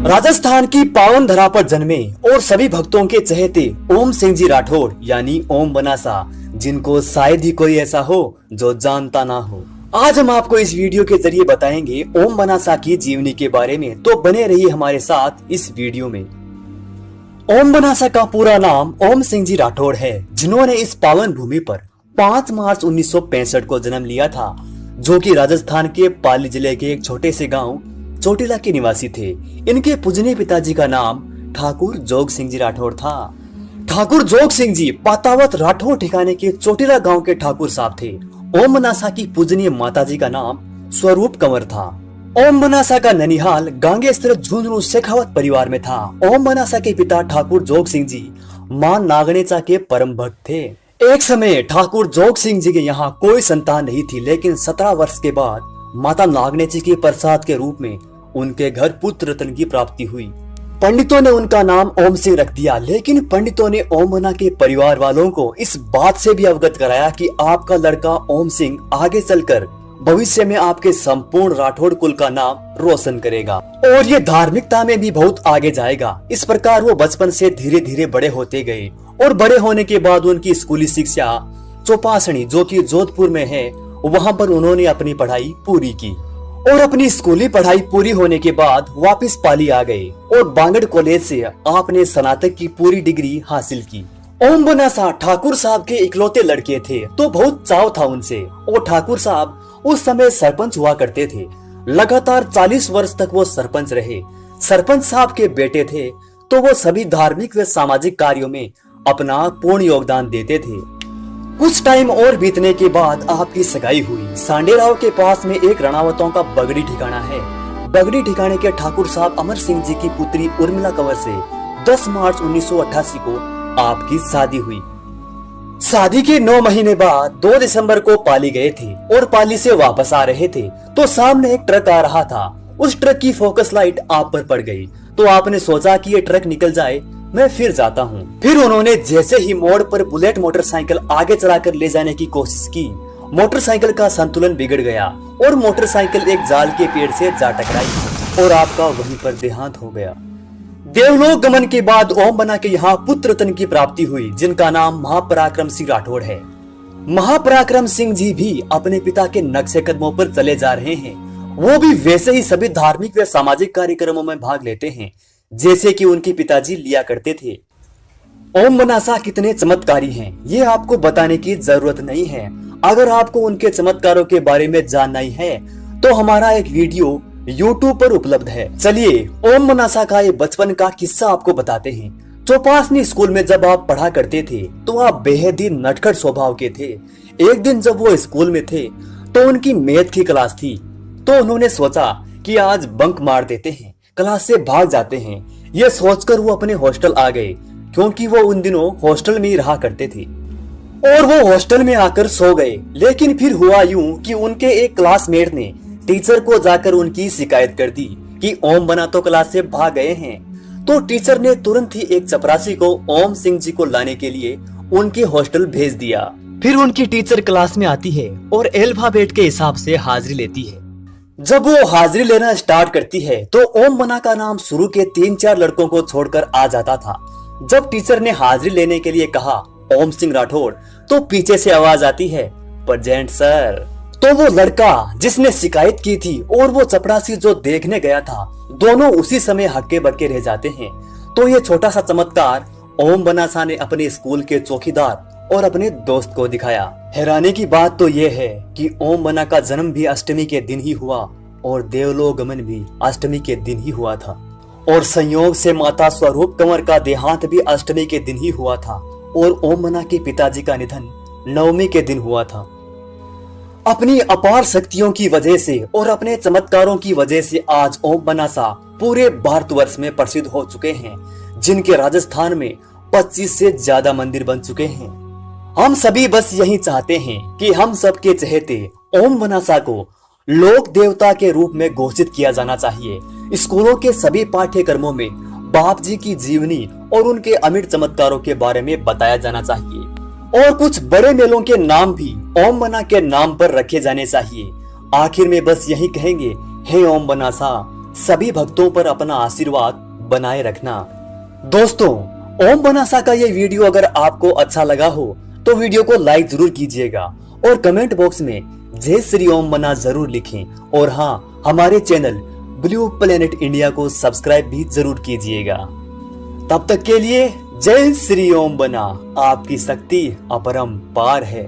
राजस्थान की पावन धरा पर जन्मे और सभी भक्तों के चहेते ओम सिंह जी राठौड़ यानी ओम बनासा, जिनको शायद ही कोई ऐसा हो जो जानता ना हो। आज हम आपको इस वीडियो के जरिए बताएंगे ओम बनासा की जीवनी के बारे में, तो बने रहिए हमारे साथ इस वीडियो में। ओम बनासा का पूरा नाम ओम सिंह जी राठौड़ है, जिन्होंने इस पावन भूमि पर 5 मार्च 1965 को जन्म लिया था, जो कि राजस्थान के पाली जिले के एक छोटे से गांव चोटिला के निवासी थे। इनके पूजनीय पिताजी का नाम ठाकुर जोग सिंह जी राठौड़ था। ठाकुर जोग सिंह जी पातावत राठौड़ ठिकाने के चोटिला गांव के ठाकुर साहब थे। ओम बनासा की पूजनीय माताजी का नाम स्वरूप कंवर था। ओम बनासा का ननिहाल गांगेस्तर झुंझुनू शेखावत परिवार में था। ओम बनासा के पिता ठाकुर जोग सिंह जी मां नागणेचा के परम भक्त थे। एक समय ठाकुर जोग सिंह जी के यहाँ कोई संतान नहीं थी, लेकिन 17 वर्ष के बाद माता नागणेची के प्रसाद के रूप में उनके घर पुत्र रत्न की प्राप्ति हुई। पंडितों ने उनका नाम ओम सिंह रख दिया, लेकिन पंडितों ने ओम बना के परिवार वालों को इस बात से भी अवगत कराया कि आपका लड़का ओम सिंह आगे चलकर भविष्य में आपके संपूर्ण राठौड़ कुल का नाम रोशन करेगा और ये धार्मिकता में भी बहुत आगे जाएगा। इस प्रकार वो बचपन से धीरे धीरे बड़े होते गए और बड़े होने के बाद उनकी स्कूली शिक्षा चौपासणी, जो कि जोधपुर में है, वहां पर उन्होंने अपनी पढ़ाई पूरी की और अपनी स्कूली पढ़ाई पूरी होने के बाद वापस पाली आ गए और बांगड़ कॉलेज से आपने स्नातक की पूरी डिग्री हासिल की। ओम बनासा ठाकुर साहब के इकलौते लड़के थे, तो बहुत चाव था उनसे और ठाकुर साहब उस समय सरपंच हुआ करते थे। लगातार 40 वर्ष तक वो सरपंच रहे। सरपंच साहब के बेटे थे, तो वो सभी धार्मिक व सामाजिक कार्यों में अपना पूर्ण योगदान देते थे। कुछ टाइम और बीतने के बाद आपकी सगाई हुई। सांडेराव के पास में एक रणावतों का बगड़ी ठिकाना है। बगड़ी ठिकाने के ठाकुर साहब अमर सिंह जी की पुत्री उर्मिला कंवर से 10 मार्च 1988 को आपकी शादी हुई। शादी के 9 महीने बाद 2 दिसंबर को पाली गए थे और पाली से वापस आ रहे थे, तो सामने एक ट्रक आ रहा था। उस ट्रक की फोकस लाइट आप पर पड़ गई, तो आपने सोचा कि ये ट्रक निकल जाए, मैं फिर जाता हूँ। फिर उन्होंने जैसे ही मोड़ पर बुलेट मोटरसाइकिल आगे चलाकर ले जाने की कोशिश की, मोटरसाइकिल का संतुलन बिगड़ गया और मोटरसाइकिल एक जाल के पेड़ से जा टकराई और आपका वहीं पर देहांत हो गया। देवलोक गमन के बाद ओम बना के यहाँ पुत्र रत्न की प्राप्ति हुई, जिनका नाम महापराक्रम सिंह राठौड़ है। महापराक्रम सिंह जी भी अपने पिता के नक्शे कदमों पर चले जा रहे हैं। वो भी वैसे ही सभी धार्मिक व सामाजिक कार्यक्रमों में भाग लेते हैं, जैसे कि उनके पिताजी लिया करते थे। ओम बनासा कितने चमत्कारी हैं, ये आपको बताने की जरूरत नहीं है। अगर आपको उनके चमत्कारों के बारे में जानना ही है, तो हमारा एक वीडियो YouTube पर उपलब्ध है। चलिए ओम बनासा का ये बचपन का किस्सा आपको बताते हैं। चौपासनी स्कूल में जब आप पढ़ा करते थे, तो आप बेहद ही नटखट स्वभाव के थे। एक दिन जब वो स्कूल में थे, तो उनकी मैथ की क्लास थी, तो उन्होंने सोचा कि आज बंक मार देते हैं, क्लास से भाग जाते हैं। ये सोचकर वो अपने हॉस्टल आ गए, क्योंकि वो उन दिनों हॉस्टल में ही रहा करते थे और वो हॉस्टल में आकर सो गए। लेकिन फिर हुआ यूं कि उनके एक क्लासमेट ने टीचर को जाकर उनकी शिकायत कर दी कि ओम बना तो क्लास से भाग गए हैं। तो टीचर ने तुरंत ही एक चपरासी को ओम सिंह जी को लाने के लिए उनके हॉस्टल भेज दिया। फिर उनकी टीचर क्लास में आती है और अल्फाबेट के हिसाब से हाजिरी लेती है। जब वो हाजिरी लेना स्टार्ट करती है, तो ओम बना का नाम शुरू के 3-4 लड़कों को छोड़कर आ जाता था। जब टीचर ने हाजिरी लेने के लिए कहा ओम सिंह राठौड़, तो पीछे से आवाज आती है प्रेजेंट सर। तो वो लड़का जिसने शिकायत की थी और वो चपरासी जो देखने गया था, दोनों उसी समय हक्के बक्के रह जाते हैं। तो ये छोटा सा चमत्कार ओम बनासा ने अपने स्कूल के चौकीदार और अपने दोस्त को दिखाया। हैरानी की बात तो ये है कि ओम बना का जन्म भी अष्टमी के दिन ही हुआ और देवलोक गमन भी अष्टमी के दिन ही हुआ था और संयोग से माता स्वरूप कंवर का देहांत भी अष्टमी के दिन ही हुआ था और ओम बना के पिताजी का निधन नवमी के दिन हुआ था। अपनी अपार शक्तियों की वजह से और अपने चमत्कारों की वजह से आज ओम बनासा पूरे भारतवर्ष में प्रसिद्ध हो चुके हैं, जिनके राजस्थान में 25 से ज्यादा मंदिर बन चुके हैं। हम सभी बस यही चाहते हैं कि हम सबके चहेते ओम बनासा को लोक देवता के रूप में घोषित किया जाना चाहिए। स्कूलों के सभी पाठ्यक्रमों में बाप जी की जीवनी और उनके अमिट चमत्कारों के बारे में बताया जाना चाहिए। और कुछ बड़े मेलों के नाम भी ओम बना के नाम पर रखे जाने चाहिए। आखिर में बस यही कहेंगे, हे ओम बनासा, सभी भक्तों पर अपना आशीर्वाद बनाए रखना। दोस्तों, ओम बनासा का ये वीडियो अगर आपको अच्छा लगा हो तो वीडियो को लाइक जरूर कीजिएगा और कमेंट बॉक्स में जय श्री ओम बना जरूर लिखें। और हाँ, हमारे चैनल ब्लू प्लेनेट इंडिया को सब्सक्राइब भी जरूर कीजिएगा। तब तक के लिए जय श्री ओम बना, आपकी शक्ति अपरंपार है।